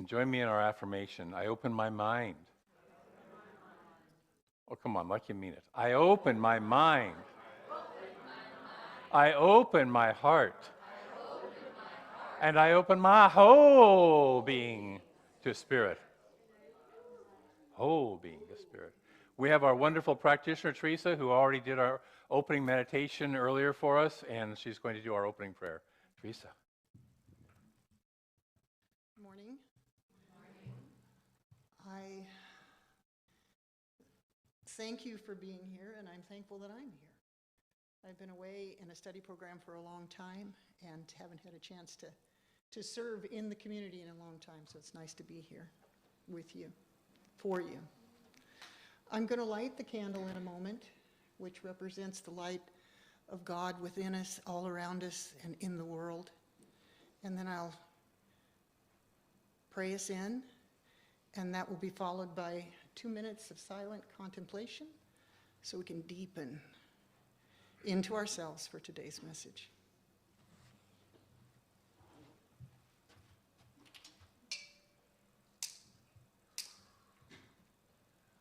And join me in our affirmation. I open my mind. Oh, come on, like you mean it. I open my mind. I open my heart. And I open my whole being to Spirit. Whole being to Spirit. We have our wonderful practitioner, Teresa, who already did our opening meditation earlier for us, and she's going to do our opening prayer. Teresa. Morning. I thank you for being here, and I'm thankful that I'm here. I've been away in a study program for a long time and haven't had a chance to serve in the community in a long time, so it's nice to be here with you, for you. I'm going to light the candle in a moment, which represents the light of God within us, all around us, and in the world. And then I'll pray us in, and that will be followed by 2 minutes of silent contemplation so we can deepen into ourselves for today's message.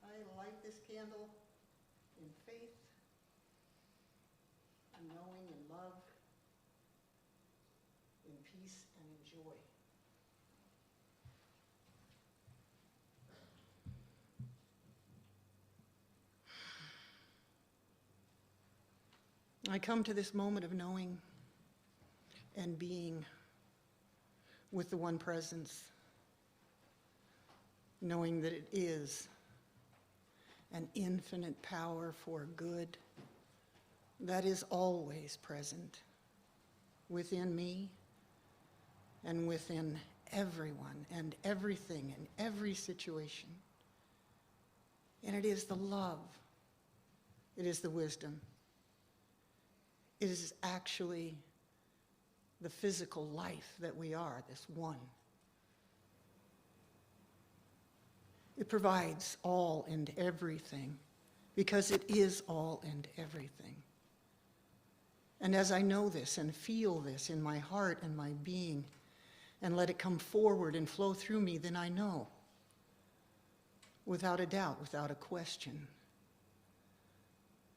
I light this candle in faith, in knowing, in love, in peace, and in joy. I come to this moment of knowing and being with the one presence, knowing that it is an infinite power for good that is always present within me and within everyone and everything and every situation. And it is the love, it is the wisdom. It is actually the physical life that we are, this one. It provides all and everything because it is all and everything. And as I know this and feel this in my heart and my being and let it come forward and flow through me, then I know, without a doubt, without a question,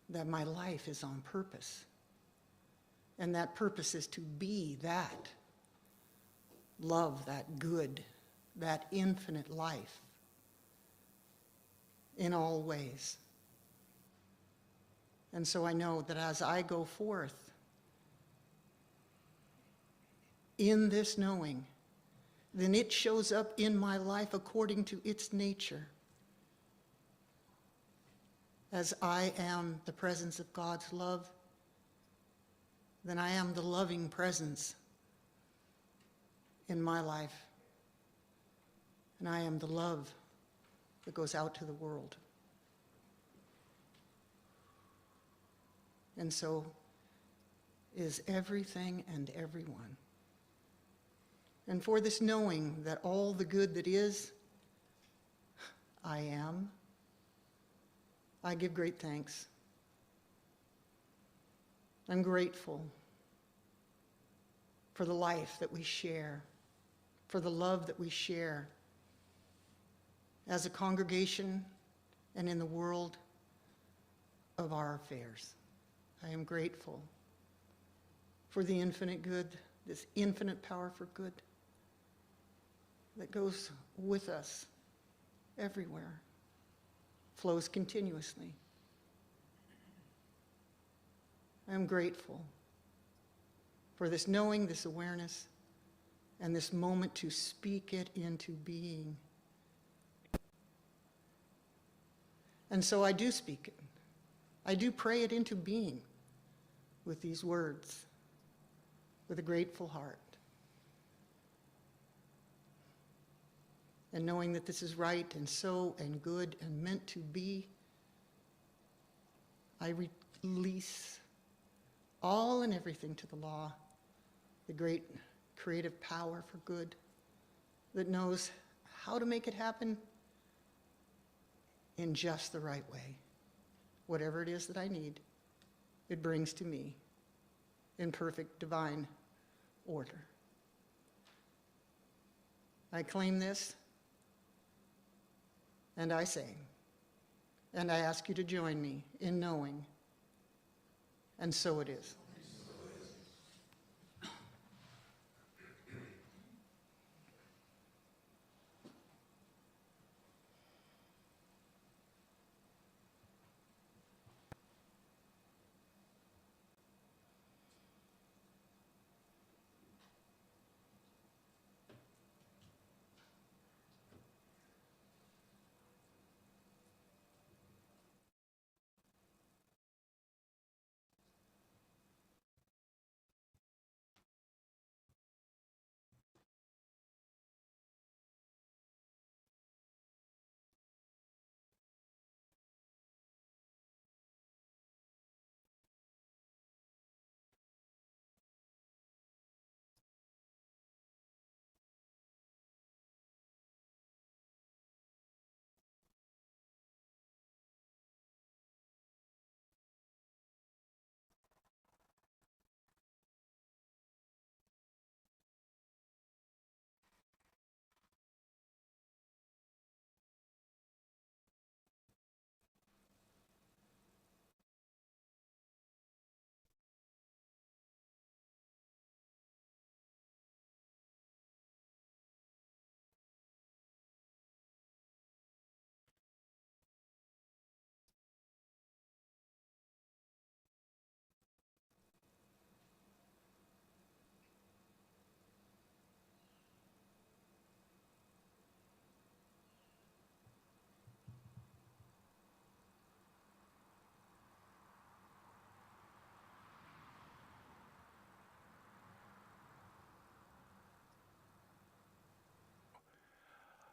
that my life is on purpose. And that purpose is to be that love, that good, that infinite life in all ways. And so I know that as I go forth in this knowing, then it shows up in my life according to its nature. As I am the presence of God's love, then I am the loving presence in my life. And I am the love that goes out to the world. And so is everything and everyone. And for this knowing that all the good that is, I am, I give great thanks. I'm grateful for the life that we share, for the love that we share as a congregation and in the world of our affairs. I am grateful for the infinite good, this infinite power for good that goes with us everywhere, flows continuously. I am grateful for this knowing, this awareness, and this moment to speak it into being. And so I do speak it. I do pray it into being with these words, with a grateful heart. And knowing that this is right and so and good and meant to be, I release all and everything to the law, the great creative power for good that knows how to make it happen in just the right way. Whatever it is that I need, it brings to me in perfect divine order. I claim this, and I say, and I ask you to join me in knowing, and so it is.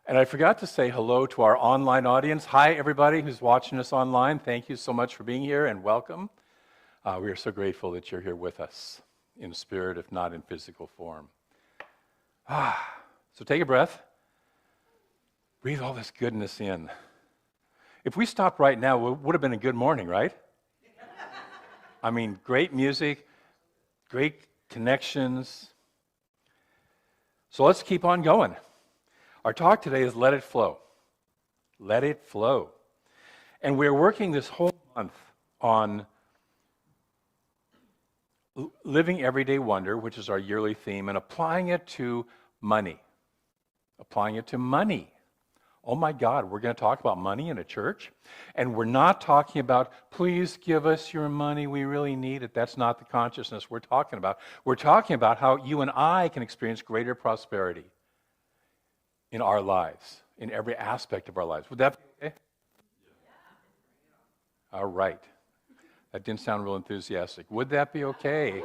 And I forgot to say hello to our online audience. Hi, everybody who's watching us online. Thank you so much for being here and welcome. We are so grateful that you're here with us in spirit, if not in physical form. So take a breath. Breathe all this goodness in. If we stopped right now, it would have been a good morning, right? I mean, great music, great connections. So let's keep on going. Our talk today is Let It Flow. Let it flow. And we're working this whole month on living everyday wonder, which is our yearly theme, and applying it to money. Applying it to money. Oh my God, we're going to talk about money in a church? And we're not talking about, please give us your money, we really need it. That's not the consciousness we're talking about. We're talking about how you and I can experience greater prosperity in our lives, in every aspect of our lives. Would that be okay? All right. That didn't sound real enthusiastic. Would that be okay?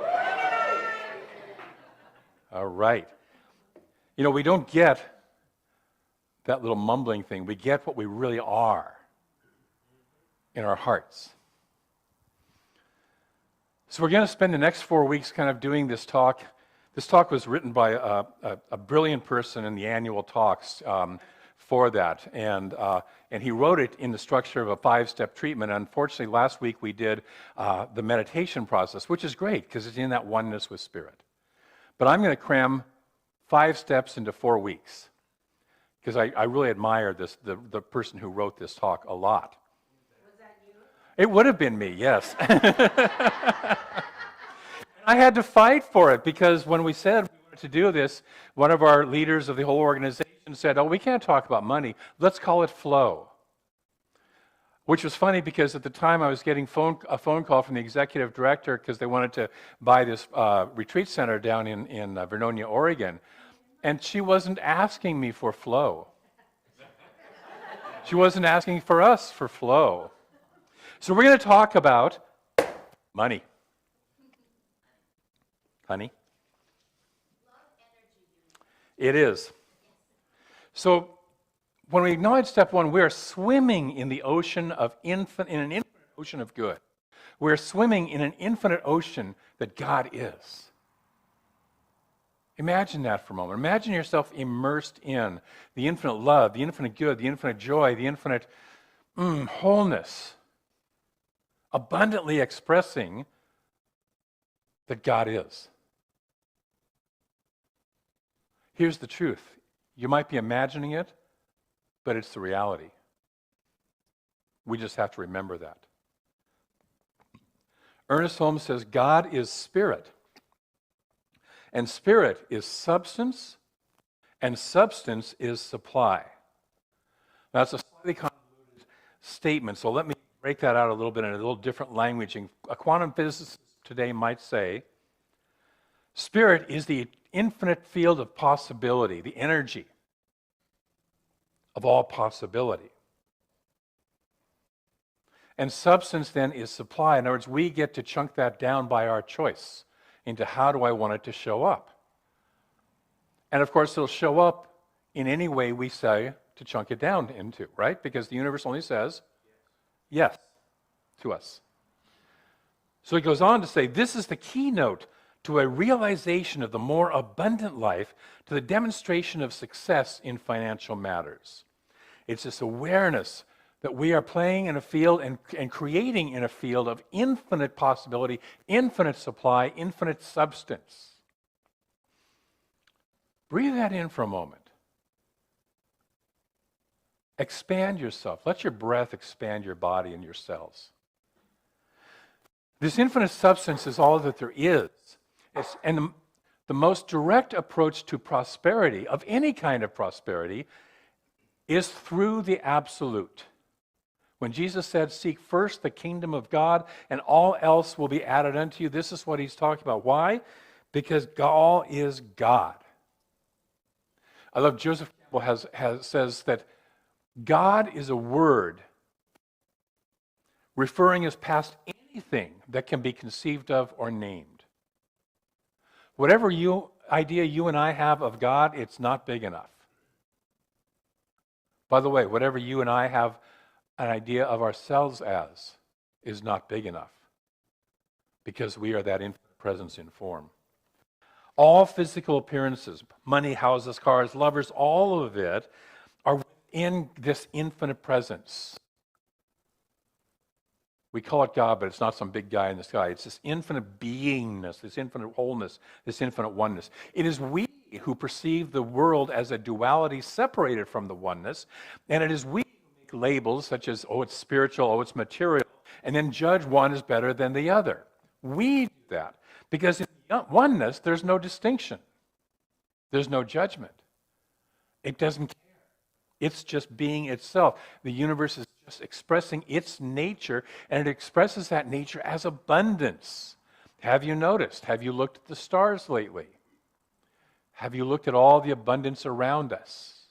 All right. You know, we don't get that little mumbling thing. We get what we really are in our hearts. So we're going to spend the next 4 weeks kind of doing this talk. This talk was written by a brilliant person in the annual talks for that, and he wrote it in the structure of a 5-step treatment. Unfortunately, last week we did the meditation process, which is great because it's in that oneness with Spirit. But I'm going to cram 5 steps into 4 weeks because I really admire the person who wrote this talk a lot. Was that you? It would have been me, yes. I had to fight for it because when we said we wanted to do this, one of our leaders of the whole organization said, oh, we can't talk about money. Let's call it flow. Which was funny because at the time I was getting a phone call from the executive director because they wanted to buy this retreat center down in Vernonia, Oregon. And she wasn't asking me for flow. She wasn't asking for us for flow. So we're going to talk about money. Honey? It is. So when we acknowledge step 1, we are swimming in the ocean of in an infinite ocean of good. We're swimming in an infinite ocean that God is. Imagine that for a moment. Imagine yourself immersed in the infinite love, the infinite good, the infinite joy, the infinite wholeness, abundantly expressing that God is. Here's the truth. You might be imagining it, but it's the reality. We just have to remember that. Ernest Holmes says, God is spirit, and spirit is substance, and substance is supply. Now, that's a slightly convoluted statement, so let me break that out a little bit in a little different language. A quantum physicist today might say, spirit is the infinite field of possibility, the energy of all possibility. And substance then is supply. In other words, we get to chunk that down by our choice into how do I want it to show up. And of course, it'll show up in any way we say to chunk it down into, right? Because the universe only says yes to us. So he goes on to say, this is the keynote to a realization of the more abundant life, to the demonstration of success in financial matters. It's this awareness that we are playing in a field and creating in a field of infinite possibility, infinite supply, infinite substance. Breathe that in for a moment. Expand yourself. Let your breath expand your body and your cells. This infinite substance is all that there is. And the most direct approach to prosperity, of any kind of prosperity, is through the absolute. When Jesus said, seek first the kingdom of God and all else will be added unto you, this is what he's talking about. Why? Because all is God. I love Joseph Campbell says that God is a word referring as past anything that can be conceived of or named. Whatever idea you and I have of God, it's not big enough. By the way, whatever you and I have an idea of ourselves as is not big enough because we are that infinite presence in form. All physical appearances, money, houses, cars, lovers, all of it are within this infinite presence. We call it God, but it's not some big guy in the sky. It's this infinite beingness, this infinite wholeness, this infinite oneness. It is we who perceive the world as a duality separated from the oneness, and it is we who make labels such as, oh, it's spiritual, oh, it's material, and then judge one as better than the other. We do that because in oneness, there's no distinction. There's no judgment. It doesn't care. It's just being itself. The universe is just expressing its nature, and it expresses that nature as abundance. Have you noticed? Have you looked at the stars lately? Have you looked at all the abundance around us?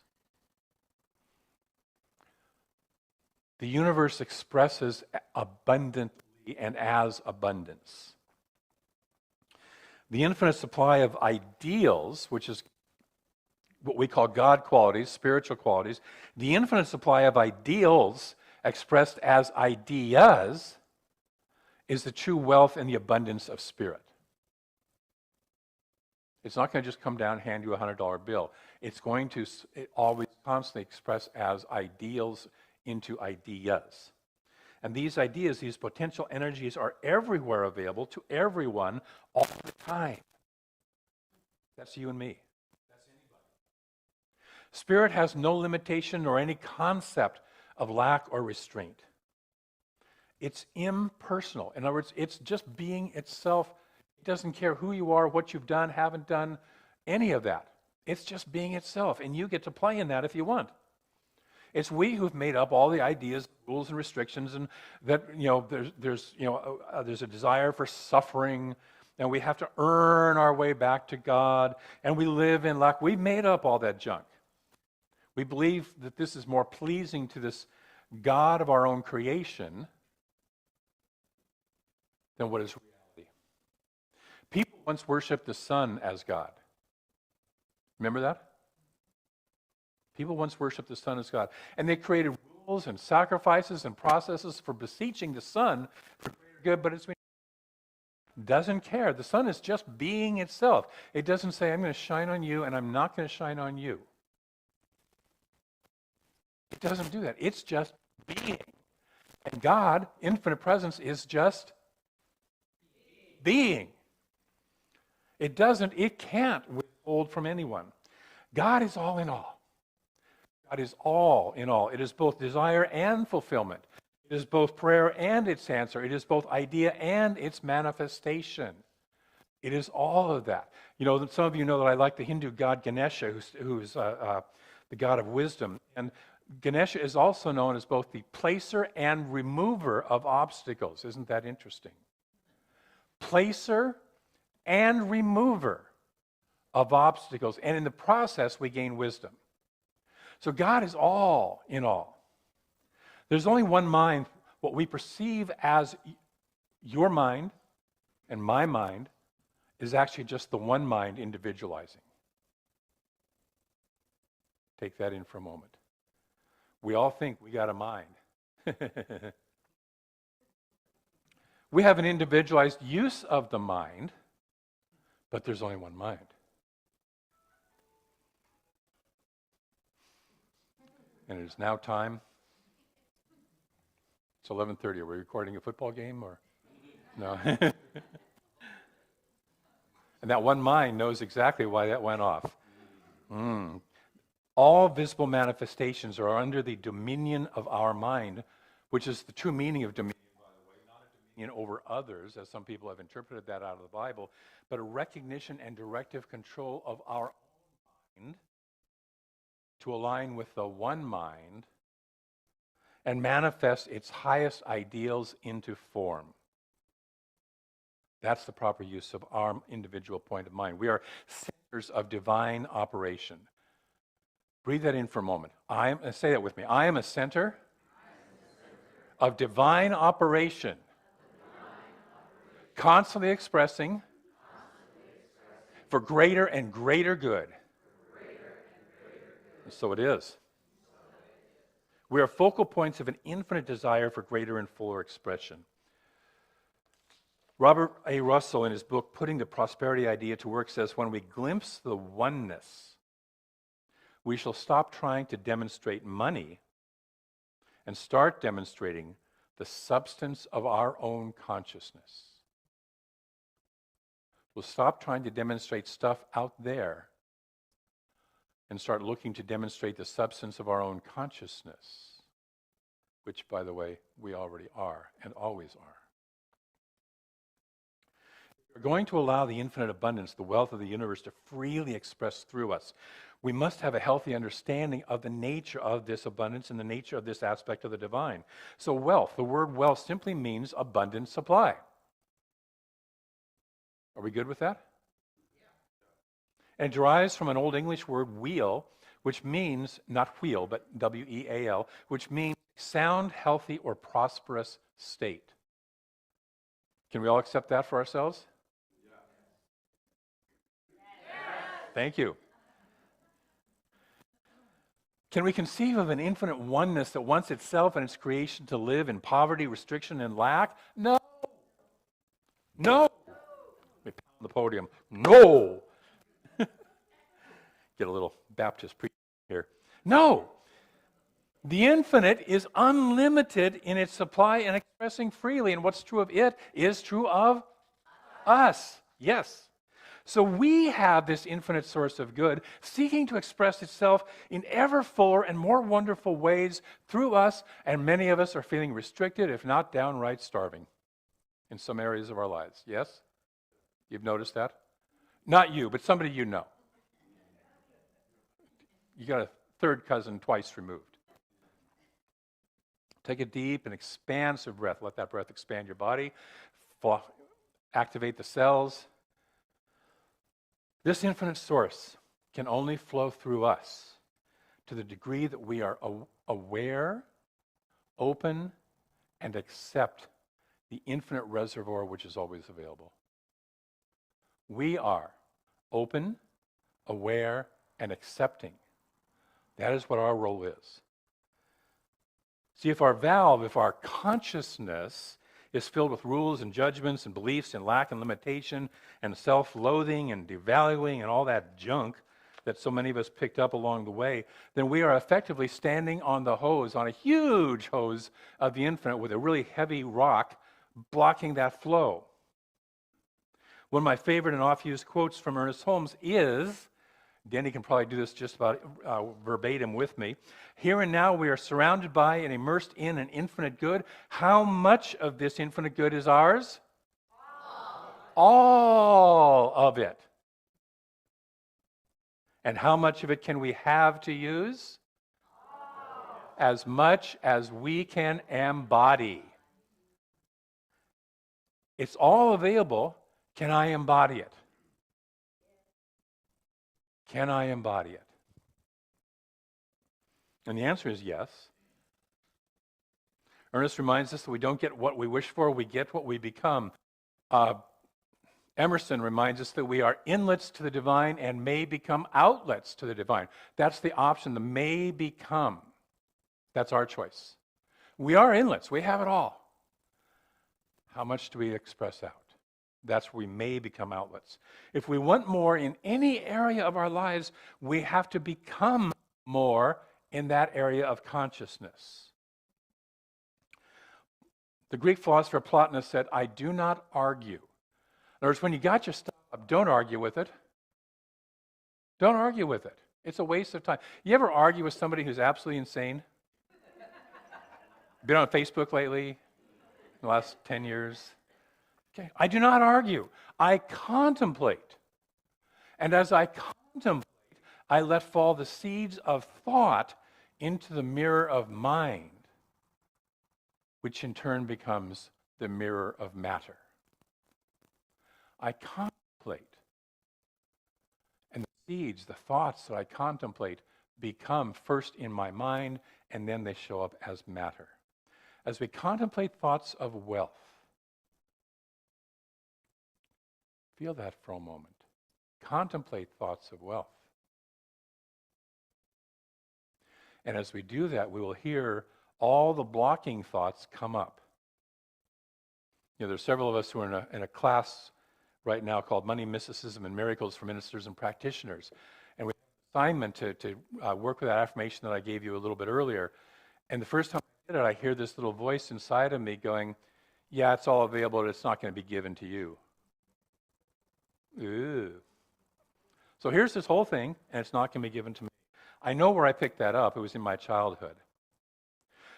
The universe expresses abundantly and as abundance. The infinite supply of ideals, which is what we call God qualities, spiritual qualities, the infinite supply of ideals expressed as ideas is the true wealth and the abundance of spirit. It's not going to just come down and hand you a $100 bill. It's going to always constantly express as ideals into ideas. And these ideas, these potential energies are everywhere available to everyone all the time. That's you and me. That's anybody. Spirit has no limitation nor any concept of lack or restraint. It's impersonal. In other words, it's just being itself. It doesn't care who you are, what you've done, haven't done, any of that. It's just being itself, and you get to play in that if you want. It's we who've made up all the ideas, rules, and restrictions, and that there's a desire for suffering, and we have to earn our way back to God, and we live in lack. We've made up all that junk. We believe that this is more pleasing to this God of our own creation than what is reality. People once worshipped the sun as God. Remember that? People once worshipped the sun as God. And they created rules and sacrifices and processes for beseeching the sun for greater good, but it's doesn't care. The sun is just being itself. It doesn't say, I'm going to shine on you and I'm not going to shine on you. It doesn't do that. It's just being. And God, infinite presence, is just being. It can't withhold from anyone. God is all in all. God is all in all. It is both desire and fulfillment. It is both prayer and its answer. It is both idea and its manifestation. It is all of that. You know, some of you know that I like the Hindu god Ganesha, who's the god of wisdom. And Ganesha is also known as both the placer and remover of obstacles. Isn't that interesting? Placer and remover of obstacles. And in the process, we gain wisdom. So God is all in all. There's only one mind. What we perceive as your mind and my mind is actually just the one mind individualizing. Take that in for a moment. We all think we got a mind. We have an individualized use of the mind, but there's only one mind. And it is now time. It's 11:30. Are we recording a football game or no? And that one mind knows exactly why that went off. All visible manifestations are under the dominion of our mind, which is the true meaning of dominion, by the way, not a dominion over others, as some people have interpreted that out of the Bible, but a recognition and directive control of our own mind to align with the one mind and manifest its highest ideals into form. That's the proper use of our individual point of mind. We are centers of divine operation. Breathe that in for a moment. Say that with me. I am a center of divine operation, constantly expressing for greater and greater good. And so it is. We are focal points of an infinite desire for greater and fuller expression. Robert A. Russell, in his book, Putting the Prosperity Idea to Work, says, when we glimpse the oneness, we shall stop trying to demonstrate money and start demonstrating the substance of our own consciousness. We'll stop trying to demonstrate stuff out there and start looking to demonstrate the substance of our own consciousness, which, by the way, we already are and always are. If we're going to allow the infinite abundance, the wealth of the universe, to freely express through us, we must have a healthy understanding of the nature of this abundance and the nature of this aspect of the divine. So wealth, the word wealth simply means abundant supply. Are we good with that? And it derives from an Old English word, wheel, which means, not wheel, but W-E-A-L, which means sound, healthy, or prosperous state. Can we all accept that for ourselves? Thank you. Can we conceive of an infinite oneness that wants itself and its creation to live in poverty, restriction, and lack? No. No. Let me pound the podium. No. Get a little Baptist preaching here. No. The infinite is unlimited in its supply and expressing freely, and what's true of it is true of us. Yes. So we have this infinite source of good seeking to express itself in ever fuller and more wonderful ways through us, and many of us are feeling restricted, if not downright starving in some areas of our lives. Yes? You've noticed that? Not you, but somebody you know. You got a third cousin twice removed. Take a deep and expansive breath. Let that breath expand your body. Activate the cells. This infinite source can only flow through us to the degree that we are aware, open, and accept the infinite reservoir which is always available. We are open, aware, and accepting. That is what our role is. See, if our consciousness is filled with rules and judgments and beliefs and lack and limitation and self-loathing and devaluing and all that junk that so many of us picked up along the way, then we are effectively standing on the hose, on a huge hose of the infinite with a really heavy rock blocking that flow. One of my favorite and oft-used quotes from Ernest Holmes is, Danny can probably do this just about verbatim with me. Here and now we are surrounded by and immersed in an infinite good. How much of this infinite good is ours? All of it. And how much of it can we have to use? As much as we can embody. It's all available. Can I embody it? Can I embody it? And the answer is yes. Ernest reminds us that we don't get what we wish for, we get what we become. Emerson reminds us that we are inlets to the divine and may become outlets to the divine. That's the option, the may become. That's our choice. We are inlets, we have it all. How much do we express out? That's where we may become outlets. If we want more in any area of our lives, we have to become more in that area of consciousness. The Greek philosopher Plotinus said, I do not argue. In other words, when you got your stuff up, don't argue with it. Don't argue with it. It's a waste of time. You ever argue with somebody who's absolutely insane? Been on Facebook lately? In the last 10 years? Okay. I do not argue. I contemplate. And as I contemplate, I let fall the seeds of thought into the mirror of mind, which in turn becomes the mirror of matter. I contemplate. And the seeds, the thoughts that I contemplate, become first in my mind, and then they show up as matter. As we contemplate thoughts of wealth, feel that for a moment. Contemplate thoughts of wealth. And as we do that, we will hear all the blocking thoughts come up. You know, there's several of us who are in a class right now called Money, Mysticism, and Miracles for Ministers and Practitioners. And we have an assignment to work with that affirmation that I gave you a little bit earlier. And the first time I did it, I hear this little voice inside of me going, yeah, it's all available, but it's not going to be given to you. Ooh. So here's this whole thing, and it's not going to be given to me. I know where I picked that up. It was in my childhood.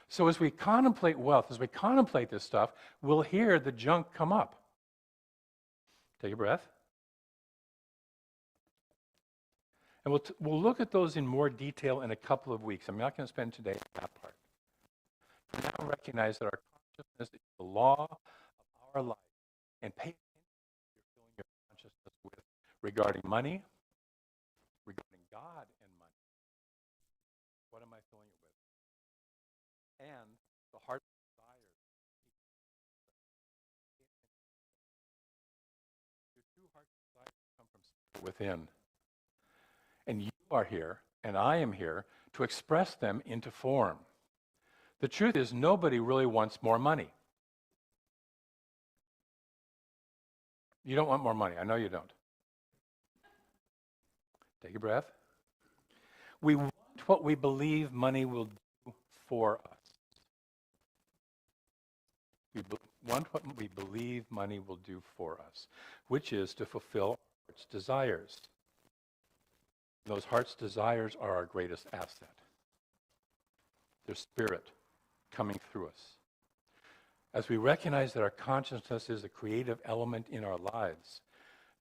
So as we contemplate wealth, as we contemplate this stuff, we'll hear the junk come up. Take a breath. And we'll look at those in more detail in a couple of weeks. I'm not going to spend today on that part. For now, recognize that our consciousness is the law of our life. And pay attention to what you're filling your consciousness with regarding money, regarding God and money. What am I filling it with? And the heart's desires. Your true heart's desires come from within. And you are here, and I am here, to express them into form. The truth is, nobody really wants more money. You don't want more money. I know you don't. Take a breath. We want what we believe money will do for us. We want what we believe money will do for us, which is to fulfill our heart's desires. Those heart's desires are our greatest asset. Their spirit coming through us. As we recognize that our consciousness is a creative element in our lives,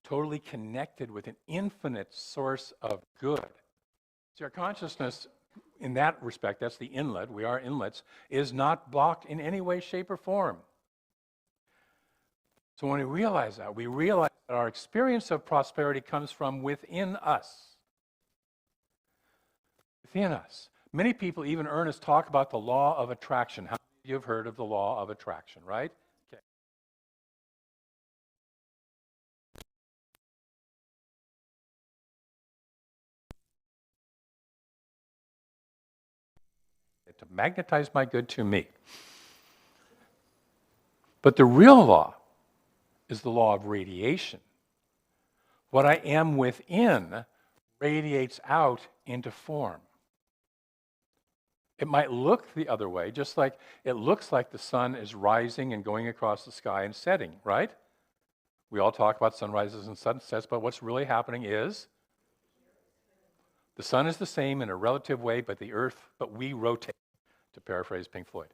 totally connected with an infinite source of good. See, our consciousness, in that respect, that's the inlet, we are inlets, is not blocked in any way, shape, or form. So when we realize that our experience of prosperity comes from within us. Within us. Many people, even Ernest, talk about the law of attraction. How many of you have heard of the law of attraction, right? Okay. To magnetize my good to me. But the real law is the law of radiation. What I am within radiates out into form. It might look the other way, just like it looks like the sun is rising and going across the sky and setting, right? We all talk about sunrises and sunsets, but what's really happening is The sun is the same in a relative way, but we rotate, to paraphrase Pink Floyd.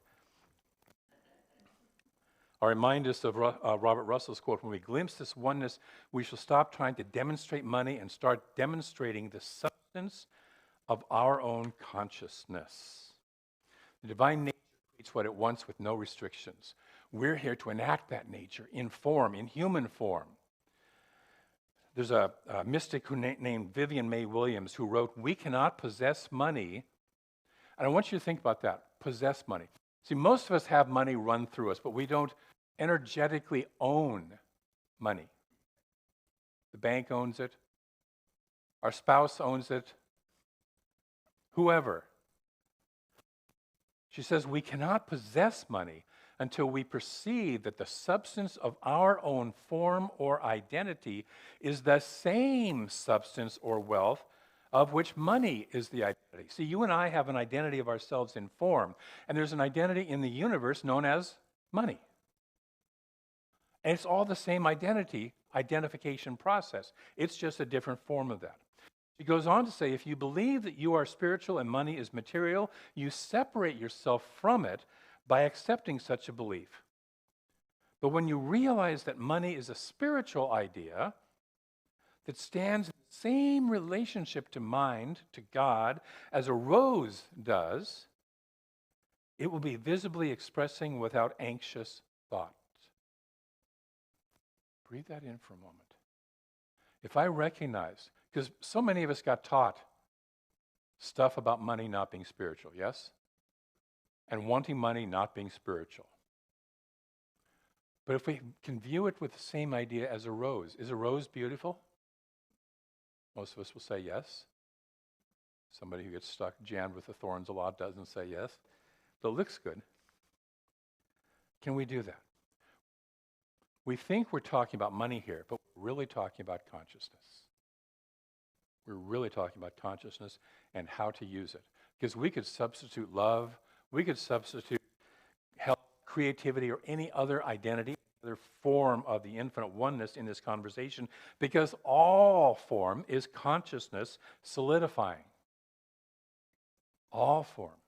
I remind us of Robert Russell's quote, when we glimpse this oneness, we shall stop trying to demonstrate money and start demonstrating the substance of our own consciousness. The divine nature creates what it wants with no restrictions. We're here to enact that nature in form, in human form. There's a mystic named Vivian May Williams who wrote, "We cannot possess money." And I want you to think about that, possess money. See, most of us have money run through us, but we don't energetically own money. The bank owns it. Our spouse owns it. Whoever. She says we cannot possess money until we perceive that the substance of our own form or identity is the same substance or wealth of which money is the identity. See, you and I have an identity of ourselves in form, and there's an identity in the universe known as money. And it's all the same identification process. It's just a different form of that. She goes on to say, if you believe that you are spiritual and money is material, you separate yourself from it by accepting such a belief. But when you realize that money is a spiritual idea that stands in the same relationship to mind, to God, as a rose does, it will be visibly expressing without anxious thought. Breathe that in for a moment. If I recognize, because so many of us got taught stuff about money not being spiritual, yes? And wanting money not being spiritual. But if we can view it with the same idea as a rose, is a rose beautiful? Most of us will say yes. Somebody who gets stuck, jammed with the thorns a lot doesn't say yes. But it looks good. Can we do that? We think we're talking about money here, but we're really talking about consciousness. We're really talking about consciousness and how to use it. Because we could substitute love, we could substitute health, creativity, or any other identity, other form of the infinite oneness in this conversation, because all form is consciousness solidifying. All form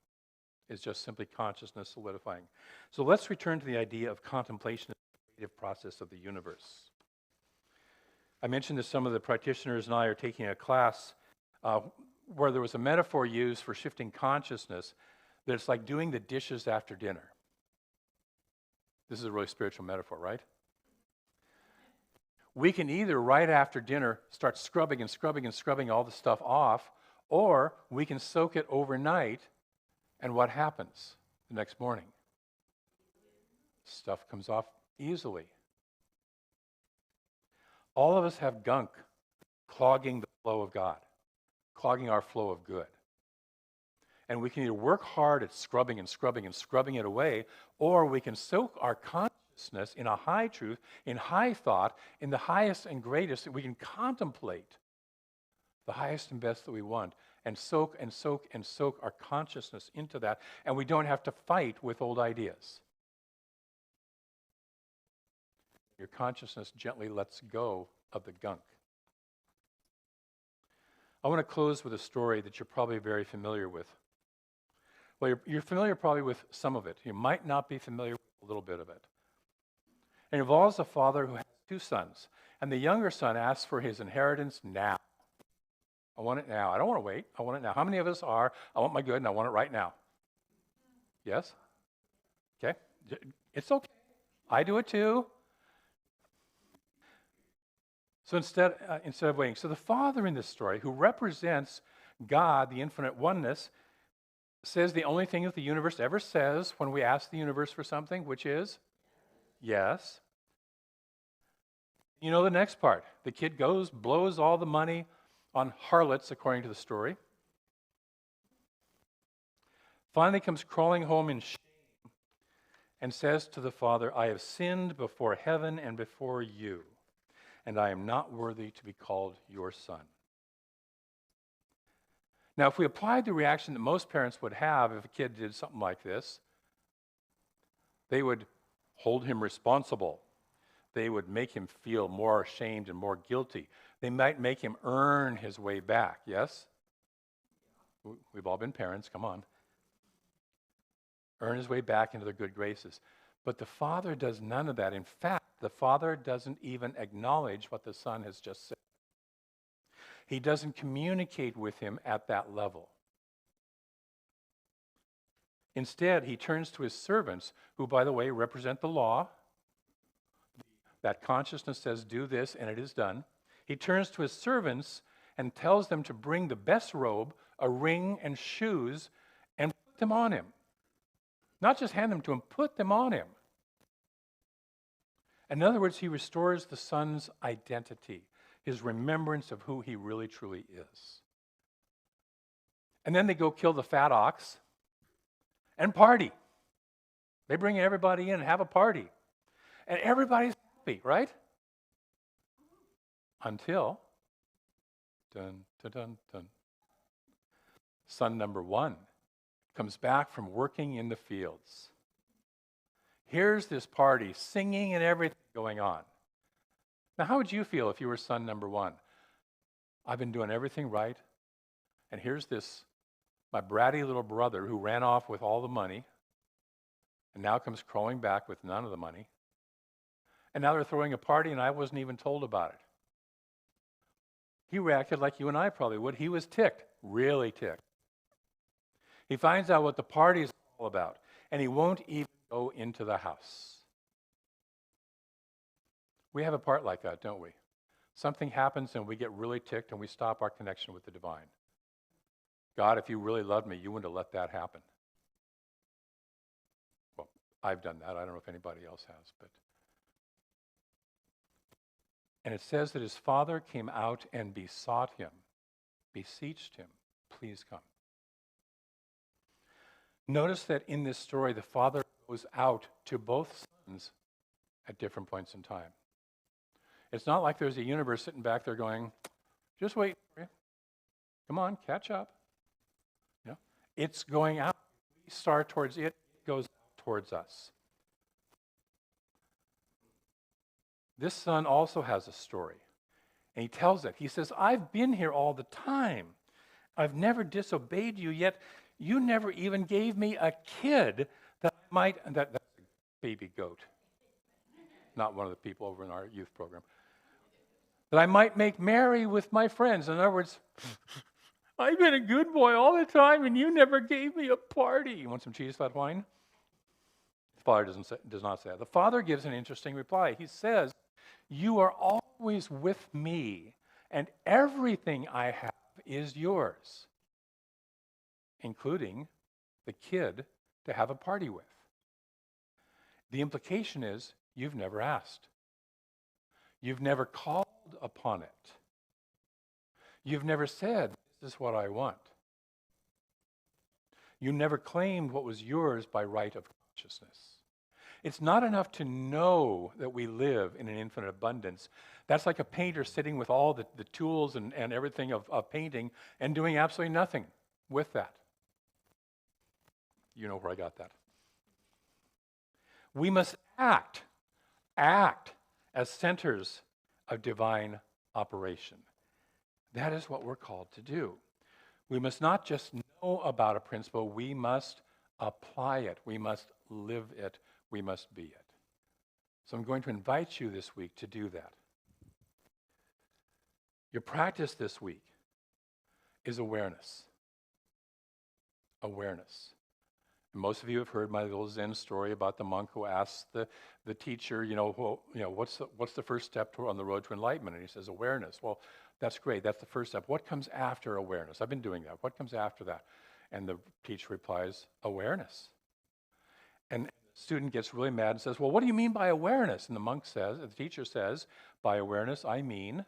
is just simply consciousness solidifying. So let's return to the idea of contemplation as the creative process of the universe. I mentioned that some of the practitioners and I are taking a class where there was a metaphor used for shifting consciousness, that it's like doing the dishes after dinner. This is a really spiritual metaphor, right? We can either, right after dinner, start scrubbing and scrubbing and scrubbing all the stuff off, or we can soak it overnight, and what happens the next morning? Stuff comes off easily. All of us have gunk clogging the flow of God, clogging our flow of good. And we can either work hard at scrubbing and scrubbing and scrubbing it away, or we can soak our consciousness in a high truth, in high thought, in the highest and greatest, that we can contemplate the highest and best that we want, and soak and soak and soak our consciousness into that, and we don't have to fight with old ideas. Your consciousness gently lets go of the gunk. I want to close with a story that you're probably very familiar with. Well, you're familiar probably with some of it. You might not be familiar with a little bit of it. It involves a father who has two sons, and the younger son asks for his inheritance now. I want it now. I don't want to wait. I want it now. How many of us are, I want my good and I want it right now? Yes? Okay. It's okay. I do it too. So instead of waiting, so the father in this story, who represents God, the infinite oneness, says the only thing that the universe ever says when we ask the universe for something, which is yes. You know the next part. The kid goes, blows all the money on harlots, according to the story. Finally comes crawling home in shame and says to the father, I have sinned before heaven and before you, and I am not worthy to be called your son. Now, if we applied the reaction that most parents would have if a kid did something like this, they would hold him responsible. They would make him feel more ashamed and more guilty. They might make him earn his way back, yes? We've all been parents, come on. Earn his way back into their good graces. But the Father does none of that. In fact, the Father doesn't even acknowledge what the Son has just said. He doesn't communicate with him at that level. Instead, he turns to his servants, who, by the way, represent the law. That consciousness says, do this, and it is done. He turns to his servants and tells them to bring the best robe, a ring, and shoes, and put them on him. Not just hand them to him, put them on him. In other words, he restores the Son's identity, his remembrance of who he really truly is. And then they go kill the fat ox and party. They bring everybody in and have a party. And everybody's happy, right? Until, dun, dun, dun, dun, son number 1 comes back from working in the fields. Here's this party, singing and everything going on. Now, how would you feel if you were son number 1? I've been doing everything right, and here's this, my bratty little brother who ran off with all the money, and now comes crawling back with none of the money. And now they're throwing a party, and I wasn't even told about it. He reacted like you and I probably would. He was ticked, really ticked. He finds out what the party is all about, and he won't even go into the house. We have a part like that, don't we? Something happens and we get really ticked and we stop our connection with the divine. God, if you really loved me, you wouldn't have let that happen. Well, I've done that. I don't know if anybody else has, but. And it says that his father came out and besought him, beseeched him, please come. Notice that in this story, the father goes out to both sons at different points in time. It's not like there's a universe sitting back there going, just wait for you. Come on, catch up. You know, it's going out. We start towards it, it goes out towards us. This son also has a story, and he tells it. He says, I've been here all the time. I've never disobeyed you, yet you never even gave me a kid that I might, that's a baby goat, not one of the people over in our youth program, that I might make merry with my friends. In other words, I've been a good boy all the time, and you never gave me a party. You want some cheese, fat wine? The father does not say that. The father gives an interesting reply. He says, you are always with me, and everything I have is yours, including the kid to have a party with. The implication is you've never asked. You've never called upon it. You've never said, this is what I want. You never claimed what was yours by right of consciousness. It's not enough to know that we live in an infinite abundance. That's like a painter sitting with all the tools and everything of painting and doing absolutely nothing with that. You know where I got that. We must act as centers of divine operation. That is what we're called to do. We must not just know about a principle, we must apply it. We must live it. We must be it. So I'm going to invite you this week to do that. Your practice this week is awareness. Awareness. And most of you have heard my little Zen story about the monk who asks the teacher, what's the first step on the road to enlightenment? And he says, awareness. Well, that's great. That's the first step. What comes after awareness? I've been doing that. What comes after that? And the teacher replies, awareness. And the student gets really mad and says, well, what do you mean by awareness? And the teacher says, by awareness, I mean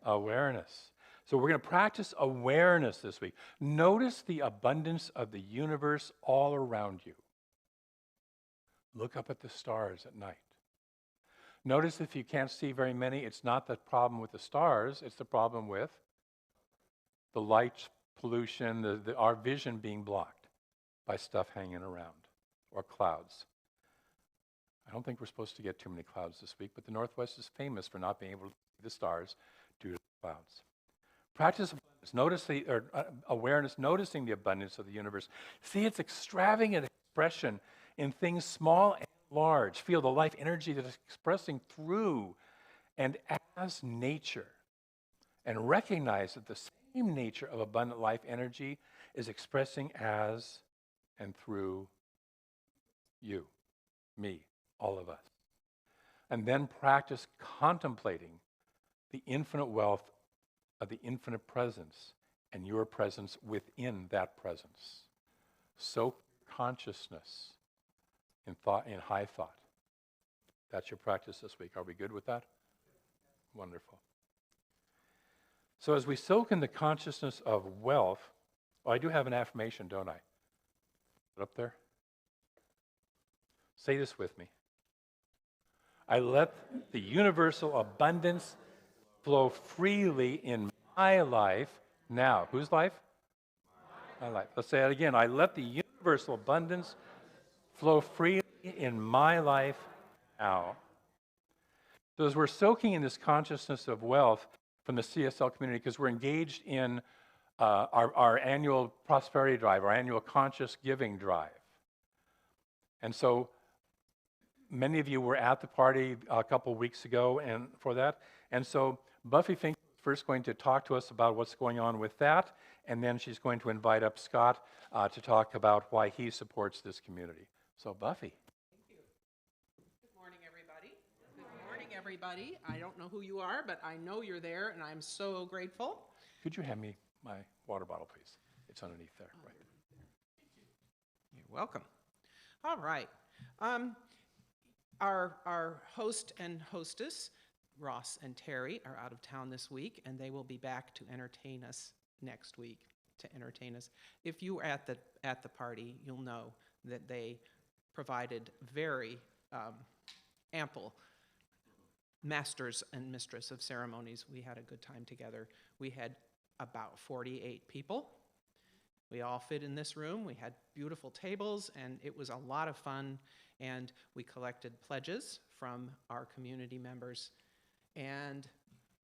awareness. So we're going to practice awareness this week. Notice the abundance of the universe all around you. Look up at the stars at night. Notice if you can't see very many, it's not the problem with the stars, it's the problem with the light pollution, our vision being blocked by stuff hanging around, or clouds. I don't think we're supposed to get too many clouds this week, but the Northwest is famous for not being able to see the stars due to the clouds. Practice abundance. Notice awareness, noticing the abundance of the universe. See its extravagant expression in things small and large. Feel the life energy that is expressing through and as nature. And recognize that the same nature of abundant life energy is expressing as and through you, me, all of us. And then practice contemplating the infinite wealth of the infinite presence and your presence within that presence. Soak consciousness in thought, in high thought. That's your practice this week. Are we good with that? Wonderful. So as we soak in the consciousness of wealth, I do have an affirmation, don't I? Is it up there? Say this with me. I let the universal abundance flow freely in my life now. Whose life? My life. Let's say it again. I let the universal abundance flow freely in my life now. So as we're soaking in this consciousness of wealth from the CSL community, because we're engaged in our annual prosperity drive, our annual conscious giving drive. And so many of you were at the party a couple weeks ago and for that. And so Buffy Fink is first going to talk to us about what's going on with that, and then she's going to invite up Scott to talk about why he supports this community. So Buffy. Thank you. Good morning, everybody. Good morning, everybody. I don't know who you are, but I know you're there, and I'm so grateful. Could you hand me my water bottle, please? It's underneath there. Right. You're welcome. All right. Our host and hostess, Ross and Terry, are out of town this week, and they will be back to entertain us next week. If you were at the party, you'll know that they provided very ample masters and mistress of ceremonies. We had a good time together. We had about 48 people. We all fit in this room. We had beautiful tables, and it was a lot of fun. And we collected pledges from our community members. And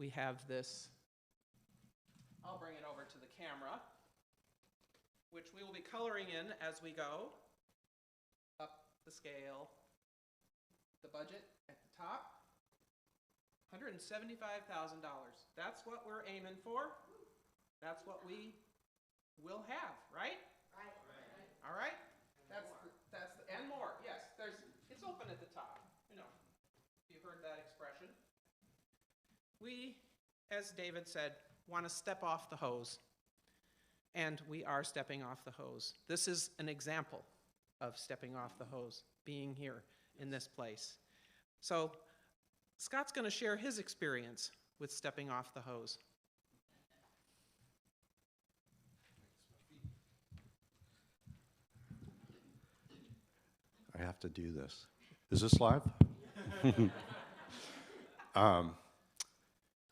we have this, I'll bring it over to the camera, which we will be coloring in as we go up the scale. The budget at the top, $175,000. That's what we're aiming for. That's what we will have, right? Right. All right. And more. Yes. It's open at the top. You know, you've heard that expression. We, as David said, want to step off the hose, and we are stepping off the hose. This is an example of stepping off the hose, being here in this place. So Scott's going to share his experience with stepping off the hose. I have to do this. Is this live?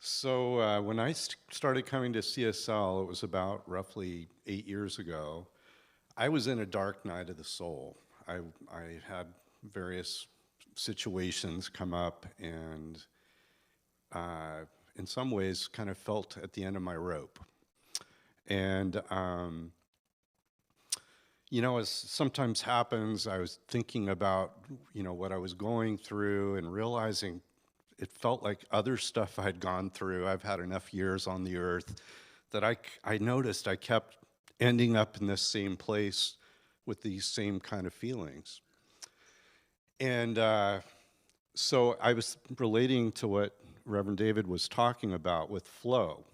So when I started coming to CSL, it was about roughly 8 years ago. I was in a dark night of the soul. I had various situations come up, and in some ways kind of felt at the end of my rope. And you know, as sometimes happens, I was thinking about, you know, what I was going through and realizing it felt like other stuff I'd gone through. I've had enough years on the earth that I noticed I kept ending up in this same place with these same kind of feelings. And so I was relating to what Reverend David was talking about with flow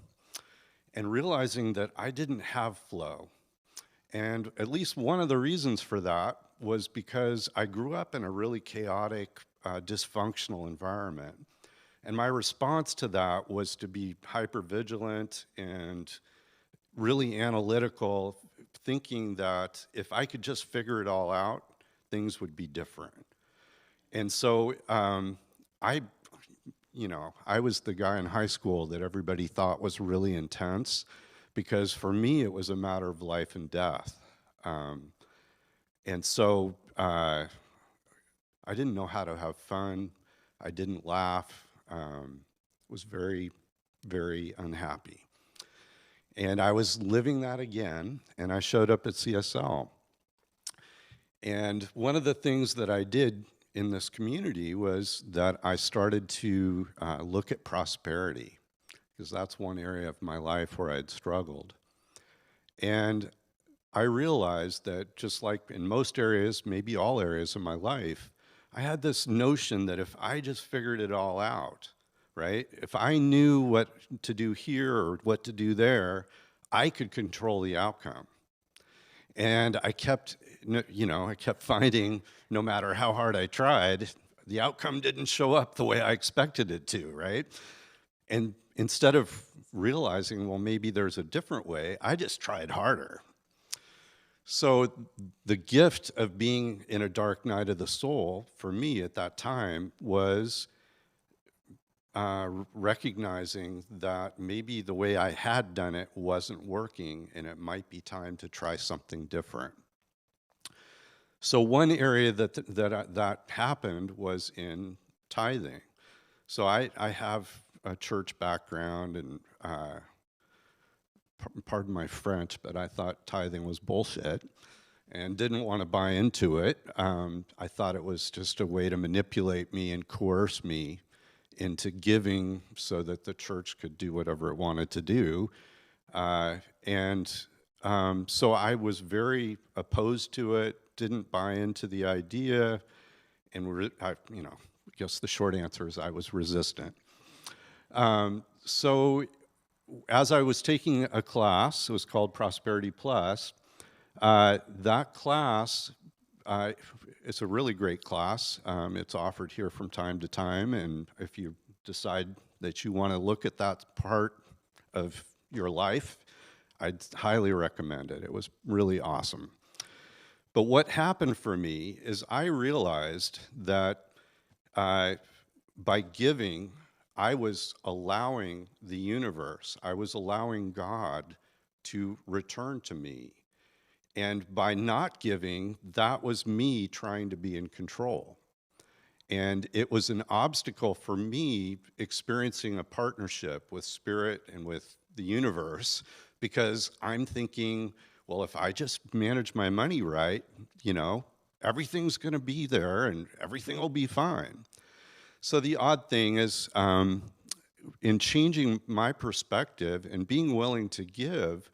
and realizing that I didn't have flow. And at least one of the reasons for that was because I grew up in a really chaotic, dysfunctional environment. And my response to that was to be hypervigilant and really analytical, thinking that if I could just figure it all out, things would be different. And so I was the guy in high school that everybody thought was really intense, because for me, it was a matter of life and death. And so I didn't know how to have fun. I didn't laugh. Was very, very unhappy. And I was living that again, and I showed up at CSL. And one of the things that I did in this community was that I started to look at prosperity, because that's one area of my life where I had struggled. And I realized that just like in most areas, maybe all areas of my life, I had this notion that if I just figured it all out, right? If I knew what to do here or what to do there, I could control the outcome. And I kept, I kept finding no matter how hard I tried, the outcome didn't show up the way I expected it to, right? And instead of realizing, well, maybe there's a different way, I just tried harder. So the gift of being in a dark night of the soul for me at that time was recognizing that maybe the way I had done it wasn't working and it might be time to try something different. So one area that happened was in tithing. So I have a church background, and pardon my French, but I thought tithing was bullshit and didn't want to buy into it. I thought it was just a way to manipulate me and coerce me into giving so that the church could do whatever it wanted to do. So I was very opposed to it, didn't buy into the idea, and I guess the short answer is I was resistant. So as I was taking a class, it was called Prosperity Plus. That class, it's a really great class. It's offered here from time to time, and if you decide that you want to look at that part of your life, I'd highly recommend it. It was really awesome. But what happened for me is I realized that by giving, I was allowing the universe, I was allowing God to return to me. And by not giving, that was me trying to be in control. And it was an obstacle for me experiencing a partnership with Spirit and with the universe, because I'm thinking, well, if I just manage my money right, everything's going to be there and everything will be fine. So the odd thing is, in changing my perspective and being willing to give,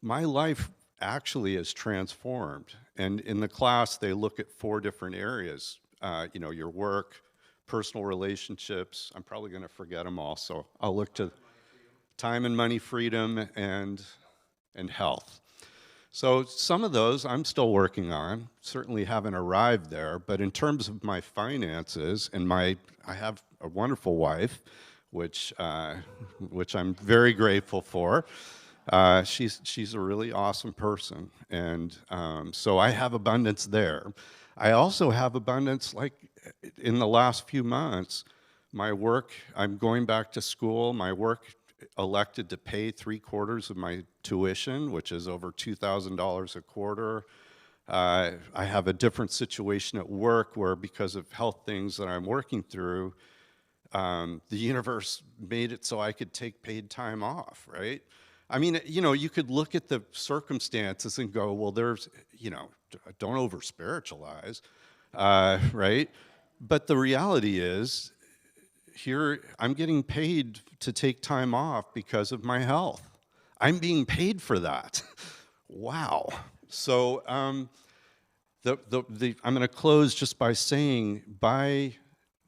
my life actually is transformed. And in the class, they look at 4 different areas, your work, personal relationships. I'm probably going to forget them all, so I'll look to time and money freedom and health. So some of those I'm still working on, certainly haven't arrived there, but in terms of my finances and I have a wonderful wife, which I'm very grateful for. She's a really awesome person, and so I have abundance there. I also have abundance, like in the last few months, my work, I'm going back to school, my work elected to pay 3/4 of my tuition, which is over $2,000 a quarter. I have a different situation at work where, because of health things that I'm working through, the universe made it so I could take paid time off, right? I mean, you could look at the circumstances and go, well, there's, don't over spiritualize, right? But the reality is, here I'm getting paid to take time off because of my health. I'm being paid for that. Wow. So I'm going to close just by saying, by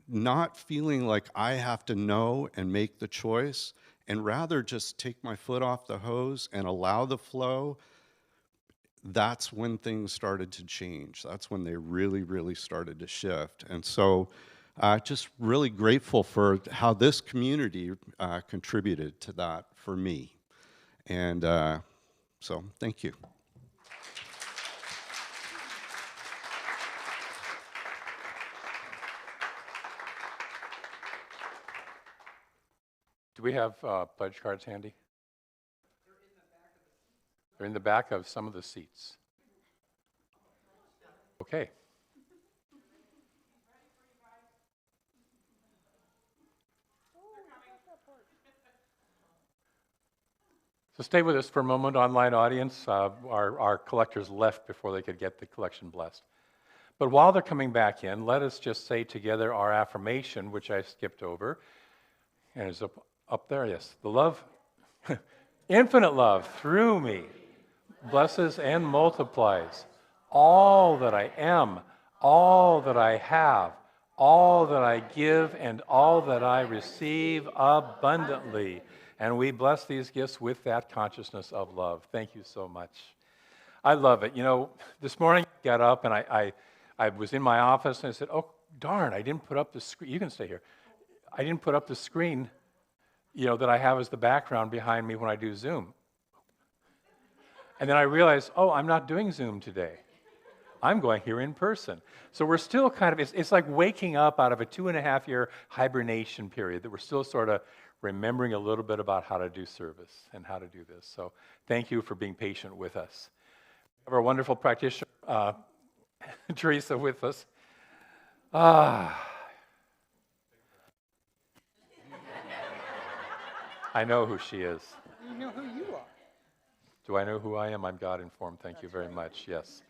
not feeling like I have to know and make the choice, and rather just take my foot off the hose and allow the flow, that's when things started to change. That's when they really, really started to shift. And so just really grateful for how this community contributed to that for me. And so thank you. Do we have pledge cards handy? They're in the back of some of the seats. Okay. So stay with us for a moment, online audience. Our collectors left before they could get the collection blessed. But while they're coming back in, let us just say together our affirmation, which I skipped over. And it's up there, yes. The love, infinite love through me, blesses and multiplies all that I am, all that I have, all that I give, and all that I receive abundantly. And we bless these gifts with that consciousness of love. Thank you so much. I love it. You know, this morning I got up and I was in my office and I said, oh, darn, I didn't put up the screen. You can stay here. I didn't put up the screen, that I have as the background behind me when I do Zoom. And then I realized, oh, I'm not doing Zoom today. I'm going here in person. So we're still kind of, it's like waking up out of a 2.5-year hibernation period that we're still sort of remembering a little bit about how to do service and how to do this. So thank you for being patient with us. We have our wonderful practitioner, Teresa, with us. I know who she is. You know who you are. Do I know who I am? I'm God informed. Thank you very much. Yes.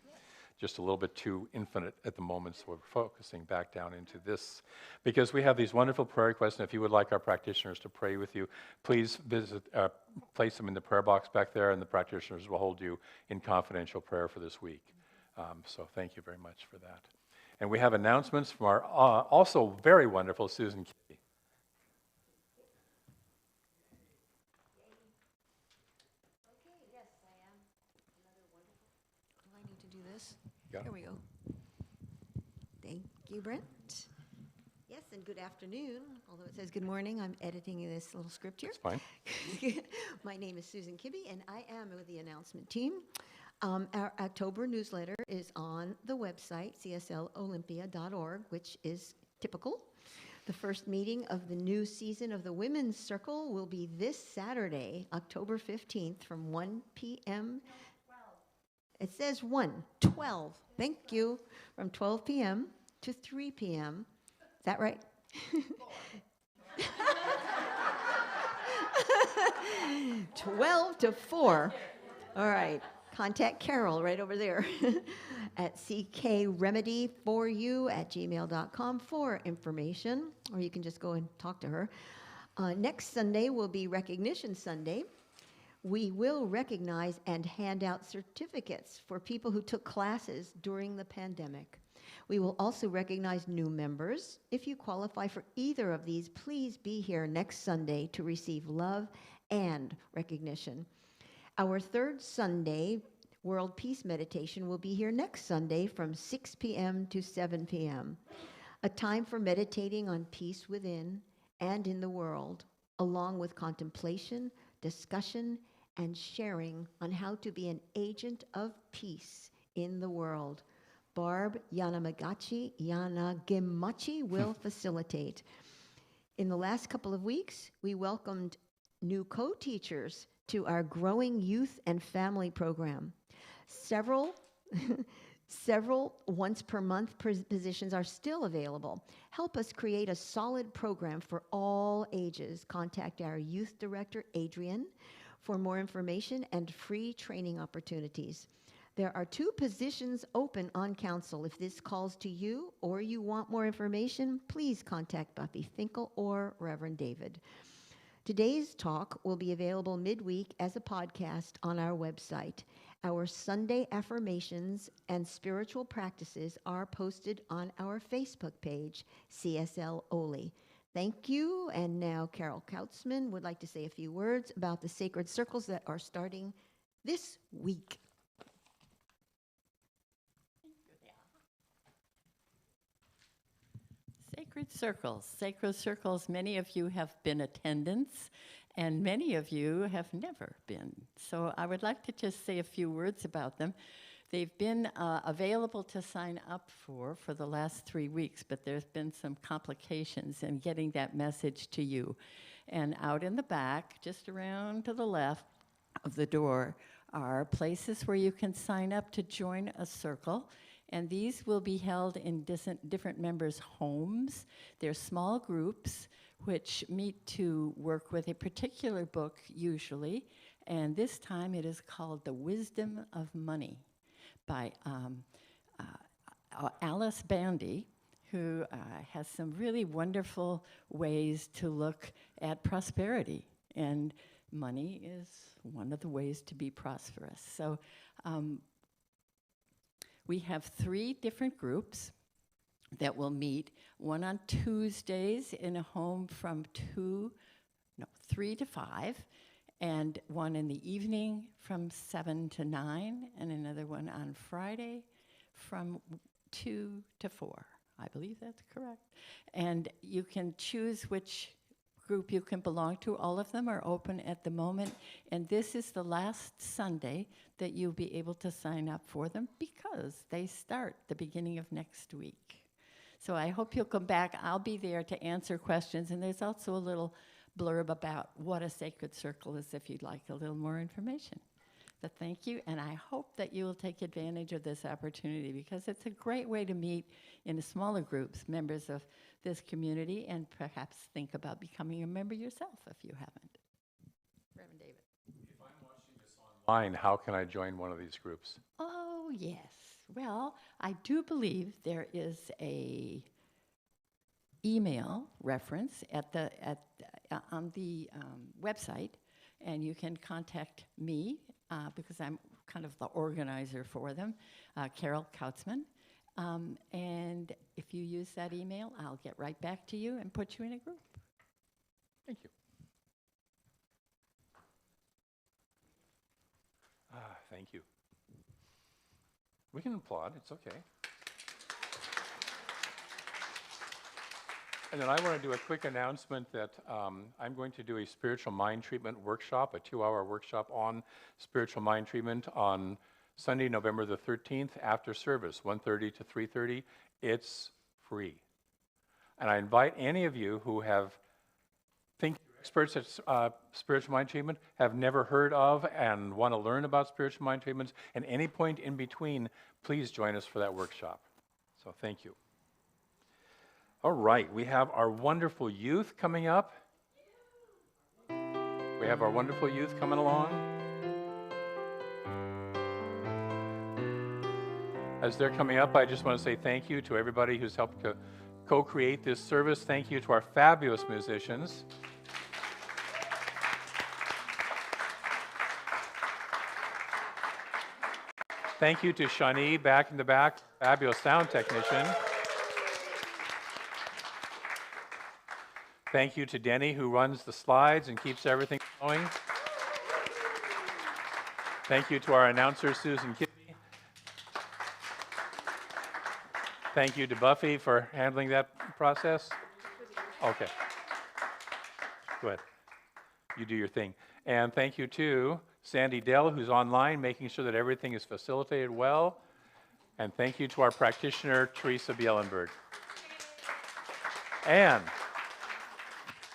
Just a little bit too infinite at the moment, so we're focusing back down into this. Because we have these wonderful prayer requests, and if you would like our practitioners to pray with you, please place them in the prayer box back there, and the practitioners will hold you in confidential prayer for this week. So thank you very much for that. And we have announcements from our also very wonderful Susan Key. Do I need to do this? Yeah. Here we go. Thank you, Brent. Yes, and good afternoon. Although it says good morning, I'm editing this little script here. That's fine. My name is Susan Kibbe, and I am with the announcement team. Our October newsletter is on the website, cslolympia.org, which is typical. The first meeting of the new season of the Women's Circle will be this Saturday, October 15th, from 1 p.m. It says 12. Thank you. From 12 p.m. to 3 p.m. Is that right? 12 to 4. All right. Contact Carol right over there at ckremedyforyou@gmail.com for information, or you can just go and talk to her. Next Sunday will be Recognition Sunday. We will recognize and hand out certificates for people who took classes during the pandemic. We will also recognize new members. If you qualify for either of these, please be here next Sunday to receive love and recognition. Our third Sunday World Peace Meditation will be here next Sunday from 6 p.m. to 7 p.m. A time for meditating on peace within and in the world, along with contemplation, discussion, and sharing on how to be an agent of peace in the world. Barb Yanagamachi will facilitate. In the last couple of weeks, we welcomed new co-teachers to our growing youth and family program. Several once per month positions are still available. Help us create a solid program for all ages. Contact our youth director, Adrian, for more information and free training opportunities. There are 2 positions open on council. If this calls to you or you want more information, please contact Buffy Finkel or Reverend David. Today's talk will be available midweek as a podcast on our website. Our Sunday affirmations and spiritual practices are posted on our Facebook page, CSL Oli. Thank you. And now Carol Kautzman would like to say a few words about the sacred circles that are starting this week. Sacred circles, many of you have been attendants, and many of you have never been. So I would like to just say a few words about them. They've been available to sign up for the last 3 weeks, but there's been some complications in getting that message to you. And out in the back, just around to the left of the door, are places where you can sign up to join a circle. And these will be held in different members' homes. They're small groups which meet to work with a particular book usually, and this time it is called The Wisdom of Money by Alice Bandy, who has some really wonderful ways to look at prosperity. And money is one of the ways to be prosperous. So we have 3 different groups that will meet, one on Tuesdays in a home from 3 to 5, and one in the evening from 7 to 9, and another one on Friday from 2 to 4. I believe that's correct. And you can choose which group you can belong to. All of them are open at the moment, and this is the last Sunday that you'll be able to sign up for them because they start the beginning of next week. So I hope you'll come back. I'll be there to answer questions, and there's also a little blurb about what a sacred circle is if you'd like a little more information. But thank you, and I hope that you will take advantage of this opportunity because it's a great way to meet in smaller groups, members of this community, and perhaps think about becoming a member yourself if you haven't. Reverend David. If I'm watching this online, how can I join one of these groups? Oh, yes. Well, I do believe there is a email reference on the website, and you can contact me because I'm kind of the organizer for them, Carol Kautzman. And if you use that email, I'll get right back to you and put you in a group. Thank you. Thank you. We can applaud, it's okay. And then I want to do a quick announcement that I'm going to do a spiritual mind treatment workshop, a 2-hour workshop on spiritual mind treatment on Sunday, November the 13th after service, 1:30 to 3:30. It's free. And I invite any of you who think you're experts at spiritual mind treatment, have never heard of and want to learn about spiritual mind treatments, and any point in between, please join us for that workshop. So thank you. All right, we have our wonderful youth coming up. We have our wonderful youth coming along. As they're coming up, I just want to say thank you to everybody who's helped to co-create this service. Thank you to our fabulous musicians. Thank you to Shani back in the back, fabulous sound technician. Thank you to Denny, who runs the slides and keeps everything going. Thank you to our announcer, Susan Kibbe. Thank you to Buffy for handling that process. Okay. Go ahead. You do your thing. And thank you to Sandy Dell, who's online, making sure that everything is facilitated well. And thank you to our practitioner, Teresa Bielenberg. And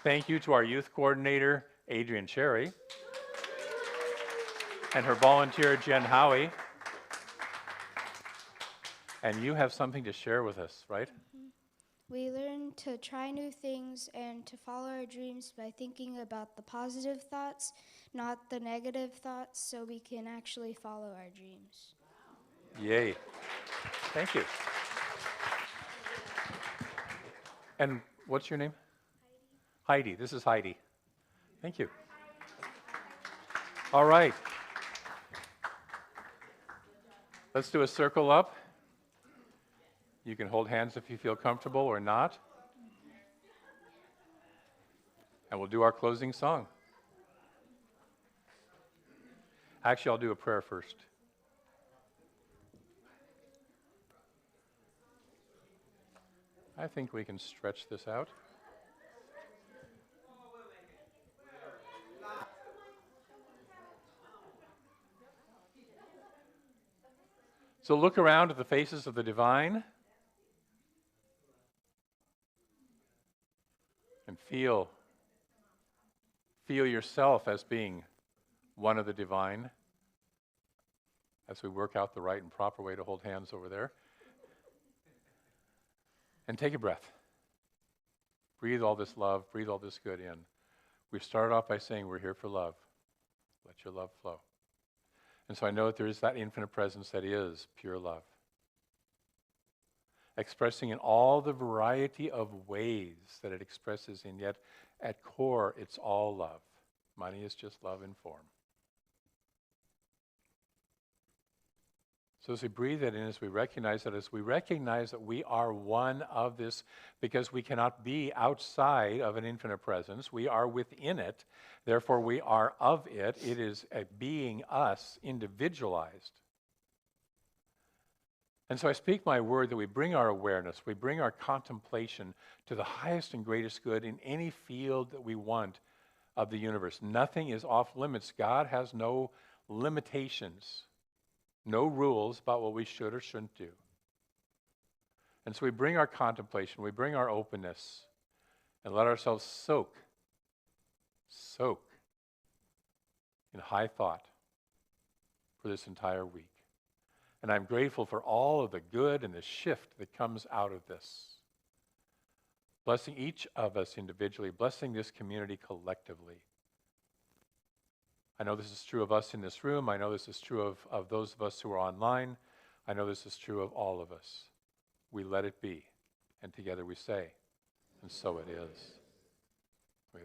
thank you to our youth coordinator, Adrian Cherry, and her volunteer, Jen Howie. And you have something to share with us, right? We learn to try new things and to follow our dreams by thinking about the positive thoughts, not the negative thoughts, so we can actually follow our dreams. Yay. Thank you. And what's your name? Heidi. This is Heidi. Thank you. All right. Let's do a circle up. You can hold hands if you feel comfortable or not. And we'll do our closing song. Actually, I'll do a prayer first. I think we can stretch this out. So look around at the faces of the divine and feel yourself as being one of the divine as we work out the right and proper way to hold hands over there. And take a breath. Breathe all this love, breathe all this good in. We've started off by saying we're here for love. Let your love flow. And so I know that there is that infinite presence that is pure love, expressing in all the variety of ways that it expresses in, yet at core, it's all love. Money is just love in form. So as we breathe that in, as we recognize that we are one of this, because we cannot be outside of an infinite presence. We are within it. Therefore, we are of it. It is a being us, individualized. And so I speak my word that we bring our awareness, we bring our contemplation to the highest and greatest good in any field that we want of the universe. Nothing is off limits. God has no limitations, no rules about what we should or shouldn't do. And so we bring our contemplation, we bring our openness, and let ourselves soak in high thought for this entire week. And I'm grateful for all of the good and the shift that comes out of this. Blessing each of us individually, blessing this community collectively. I know this is true of us in this room. I know this is true of those of us who are online. I know this is true of all of us. We let it be. And together we say, and so it is.